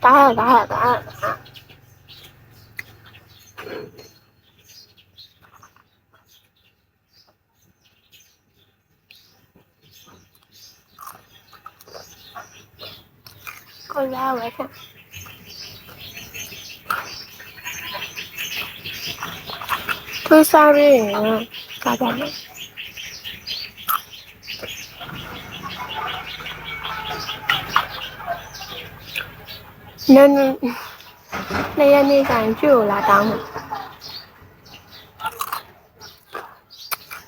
打。过来我看。推沙瑞人，咋办呢？那也那感就拉当了，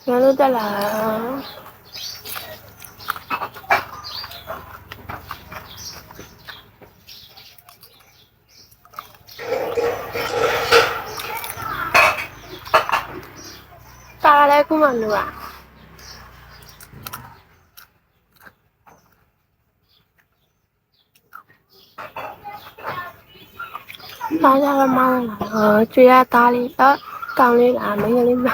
原来在哪？打来干嘛路啊？打家了妈了，最爱打哩，当哩啦，没有哩嘛。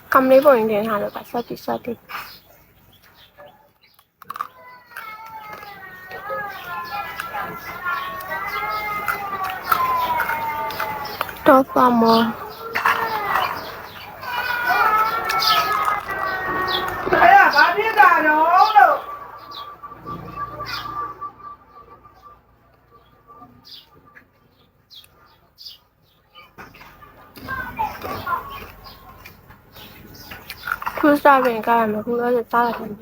cầm lấy bộ điện thoại rồi bà sao thì đó vào mờ bà biết là nó đâu cứ ra về cái mà không được ta là thành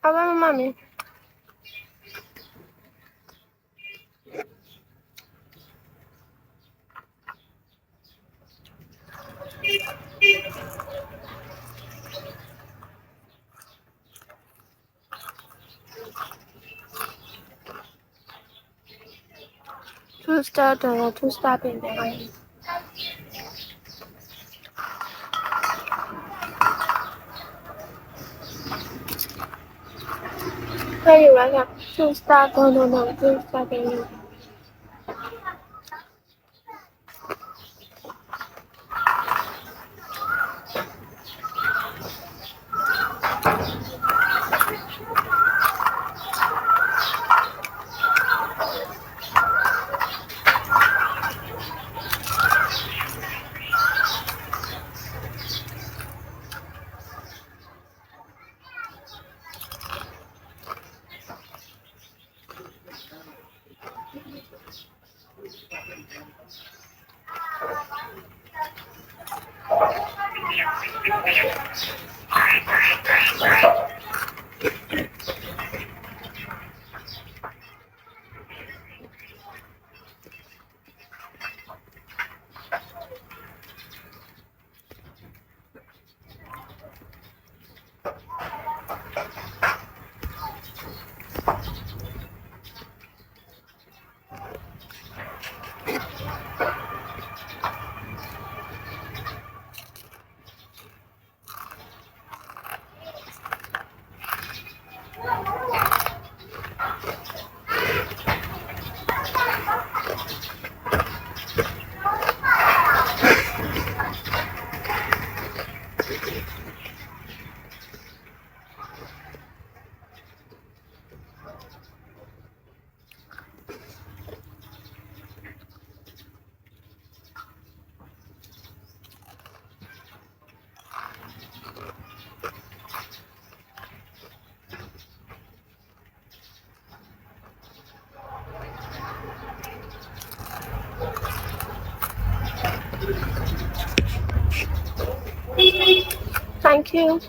ba mami to start in there. Hey, you like to start? No, to start in. Thank you.